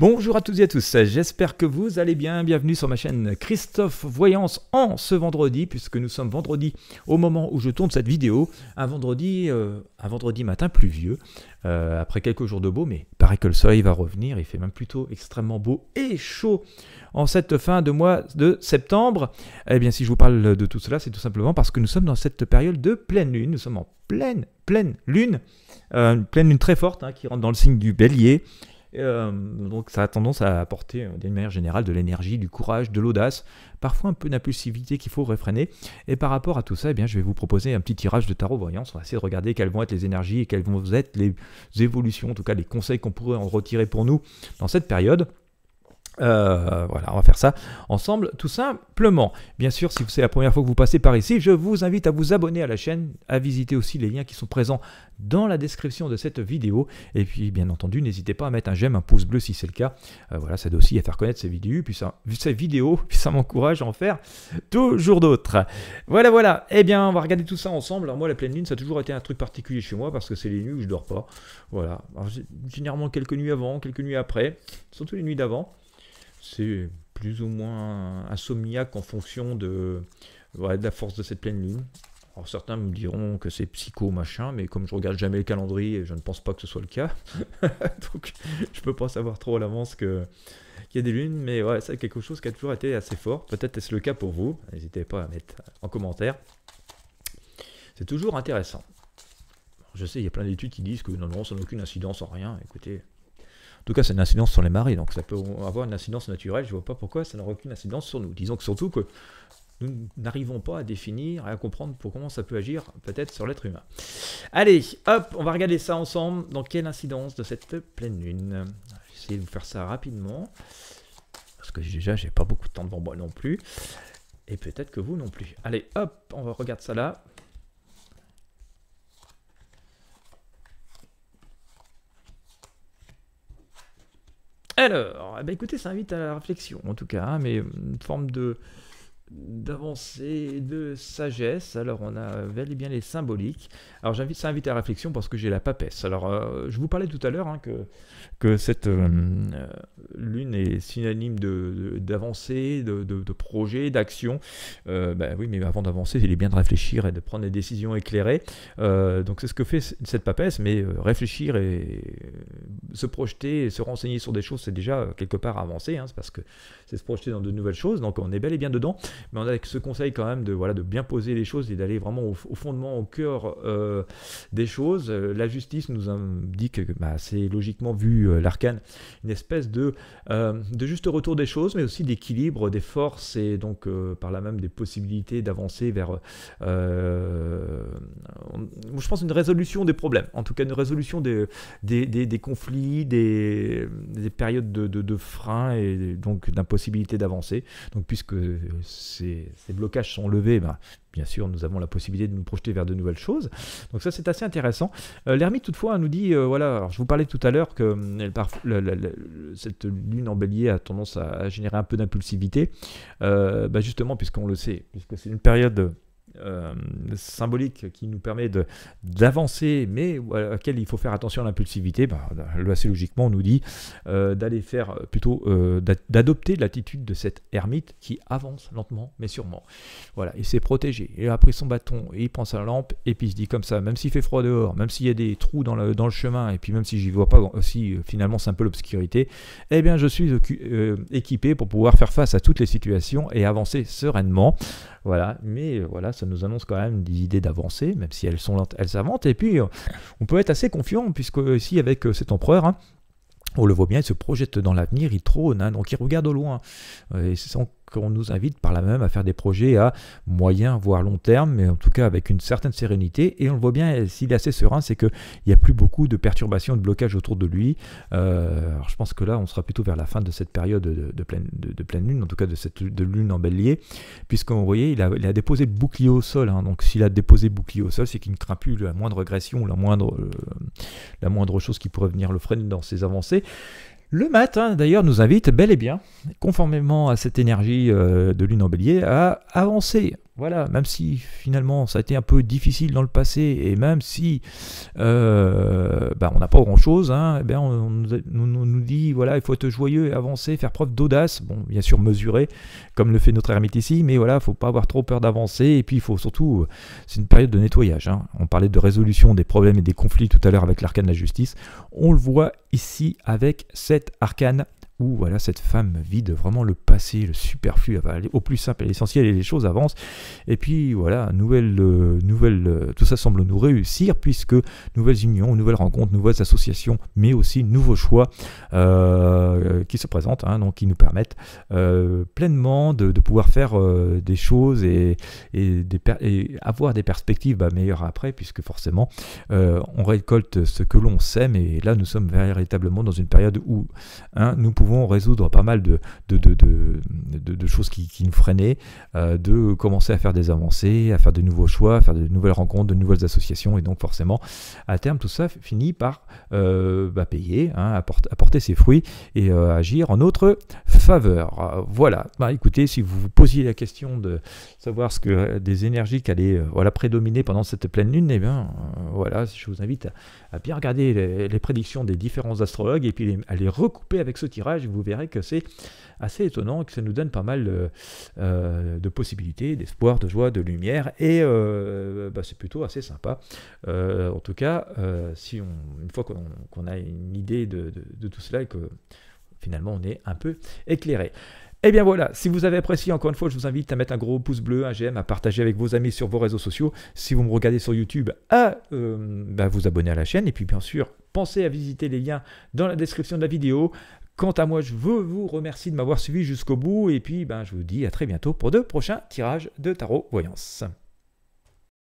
Bonjour à toutes et à tous, j'espère que vous allez bien. Bienvenue sur ma chaîne Christophe Voyance en ce vendredi, puisque nous sommes vendredi au moment où je tourne cette vidéo. Un vendredi matin pluvieux, après quelques jours de beau, mais il paraît que le soleil va revenir. Il fait même plutôt extrêmement beau et chaud en cette fin de mois de septembre. Eh bien, si je vous parle de tout cela, c'est tout simplement parce que nous sommes dans cette période de pleine lune. Nous sommes en pleine lune, une pleine lune très forte qui rentre dans le signe du Bélier. Donc ça a tendance à apporter d'une manière générale de l'énergie, du courage, de l'audace, parfois un peu d'impulsivité qu'il faut réfréner. Et par rapport à tout ça, eh bien, je vais vous proposer un petit tirage de tarot voyance. On va essayer de regarder quelles vont être les énergies et quelles vont être les évolutions, en tout cas les conseils qu'on pourrait en retirer pour nous dans cette période. Voilà, on va faire ça ensemble tout simplement. Bien sûr, si c'est la première fois que vous passez par ici, je vous invite à vous abonner à la chaîne, à visiter aussi les liens qui sont présents dans la description de cette vidéo. Et puis, bien entendu, n'hésitez pas à mettre un j'aime, un pouce bleu si c'est le cas. Voilà, ça aide aussi à faire connaître ces vidéos, puis ça m'encourage à en faire toujours d'autres. Voilà. Eh bien, on va regarder tout ça ensemble. Alors moi, la pleine lune, ça a toujours été un truc particulier chez moi parce que c'est les nuits où je dors pas. Voilà. Alors, généralement quelques nuits avant, quelques nuits après, surtout les nuits d'avant. C'est plus ou moins insomniaque en fonction de la force de cette pleine lune. Alors certains me diront que c'est psycho machin, mais comme je regarde jamais le calendrier, je ne pense pas que ce soit le cas. Donc je peux pas savoir trop à l'avance qu'il y a des lunes, mais ouais, c'est quelque chose qui a toujours été assez fort. Peut-être est-ce le cas pour vous. N'hésitez pas à mettre en commentaire. C'est toujours intéressant. Je sais, il y a plein d'études qui disent que non, ça n'a aucune incidence en rien. Écoutez. En tout cas, c'est une incidence sur les marées, donc ça peut avoir une incidence naturelle. Je ne vois pas pourquoi ça n'aura aucune incidence sur nous. Disons que surtout que nous n'arrivons pas à définir et à comprendre comment ça peut agir peut-être sur l'être humain. Allez, hop, on va regarder ça ensemble. Dans quelle incidence de cette pleine lune? Je vais essayer de vous faire ça rapidement, parce que déjà, j'ai pas beaucoup de temps devant moi non plus. Et peut-être que vous non plus. Allez, hop, on va regarder ça là. Alors, écoutez, ça invite à la réflexion, en tout cas, mais une forme d'avancée, de sagesse. Alors, on a bel et bien les symboliques. Alors, ça invite à la réflexion parce que j'ai la papesse. Alors, je vous parlais tout à l'heure que cette lune est synonyme d'avancée, de projet, d'action. Oui, mais avant d'avancer, il est bien de réfléchir et de prendre des décisions éclairées. Donc, c'est ce que fait cette papesse, mais réfléchir et se projeter et se renseigner sur des choses, c'est déjà quelque part avancer. C'est parce que c'est se projeter dans de nouvelles choses. Donc, on est bel et bien dedans. Mais on a ce conseil quand même de bien poser les choses et d'aller vraiment au fondement, au cœur des choses. La justice nous indique, c'est logiquement vu l'arcane, une espèce de juste retour des choses, mais aussi d'équilibre des forces et donc par là même des possibilités d'avancer vers, je pense, une résolution des problèmes. En tout cas, une résolution des conflits, des périodes de frein et donc d'impossibilité d'avancer. Donc, puisque ces blocages sont levés, bien sûr, nous avons la possibilité de nous projeter vers de nouvelles choses. Donc ça, c'est assez intéressant. L'ermite, toutefois, nous dit, alors je vous parlais tout à l'heure que cette lune en bélier a tendance à générer un peu d'impulsivité, justement, puisqu'on le sait, puisque c'est une période symbolique qui nous permet d'avancer, mais à laquelle il faut faire attention à l'impulsivité. Assez logiquement, on nous dit d'aller faire plutôt d'adopter l'attitude de cet ermite qui avance lentement mais sûrement. Voilà, il s'est protégé. Il a pris son bâton et il prend sa lampe et puis il se dit comme ça, même s'il fait froid dehors, même s'il y a des trous dans le chemin et puis même si j'y vois pas aussi, finalement c'est un peu l'obscurité, eh bien je suis équipé pour pouvoir faire face à toutes les situations et avancer sereinement. Voilà, mais voilà, ça nous annonce quand même des idées d'avancer, même si elles sont lentes, elles avancent. Et puis, on peut être assez confiant, puisque ici, avec cet empereur, on le voit bien, il se projette dans l'avenir, il trône, donc il regarde au loin. Et c'est qu'on nous invite par là même à faire des projets à moyen voire long terme, mais en tout cas avec une certaine sérénité. Et on le voit bien, s'il est assez serein, c'est qu'il n'y a plus beaucoup de perturbations, de blocages autour de lui. Alors je pense que là, on sera plutôt vers la fin de cette période de pleine lune, en tout cas de lune en bélier, puisqu'on voyez, il a déposé le bouclier au sol. Donc s'il a déposé le bouclier au sol, c'est qu'il ne craint plus la moindre agression, la moindre chose qui pourrait venir le freiner dans ses avancées. Le matin, d'ailleurs, nous invite bel et bien, conformément à cette énergie de lune en bélier, à avancer. voilà, même si finalement ça a été un peu difficile dans le passé, et même si on n'a pas grand-chose, hein, eh bien on nous dit, voilà, il faut être joyeux et avancer, faire preuve d'audace, bon, bien sûr mesurer, comme le fait notre ermite ici, mais voilà, il ne faut pas avoir trop peur d'avancer, et puis il faut surtout, c'est une période de nettoyage, hein. On parlait de résolution des problèmes et des conflits tout à l'heure avec l'arcane de la justice, on le voit ici avec cet arcane, où voilà, cette femme vide vraiment le passé, le superflu, elle va aller au plus simple et l'essentiel, et les choses avancent. Et puis voilà, tout ça semble nous réussir, puisque nouvelles unions, nouvelles rencontres, nouvelles associations, mais aussi nouveaux choix qui se présentent, hein, donc qui nous permettent pleinement de pouvoir faire des choses et avoir des perspectives meilleures après, puisque forcément on récolte ce que l'on sème, et là nous sommes véritablement dans une période où nous pouvons résoudre pas mal de choses qui nous freinaient, de commencer à faire des avancées, à faire de nouveaux choix, à faire de nouvelles rencontres, de nouvelles associations, et donc forcément à terme tout ça finit par payer, hein, apporter ses fruits et agir en notre faveur. Voilà, écoutez, si vous vous posiez la question de savoir ce que des énergies qui allaient prédominer pendant cette pleine lune, voilà, je vous invite à bien regarder les prédictions des différents astrologues, et puis à les recouper avec ce tirage. Vous verrez que c'est assez étonnant, que ça nous donne pas mal de possibilités, d'espoir, de joie, de lumière, et c'est plutôt assez sympa. En tout cas, une fois qu'on a une idée de tout cela, et que finalement on est un peu éclairé. Et bien voilà, si vous avez apprécié, encore une fois, je vous invite à mettre un gros pouce bleu, un j'aime, à partager avec vos amis sur vos réseaux sociaux. Si vous me regardez sur YouTube, à vous abonner à la chaîne. Et puis bien sûr, pensez à visiter les liens dans la description de la vidéo. Quant à moi, je veux vous remercier de m'avoir suivi jusqu'au bout. Et puis je vous dis à très bientôt pour de prochains tirages de tarot voyance.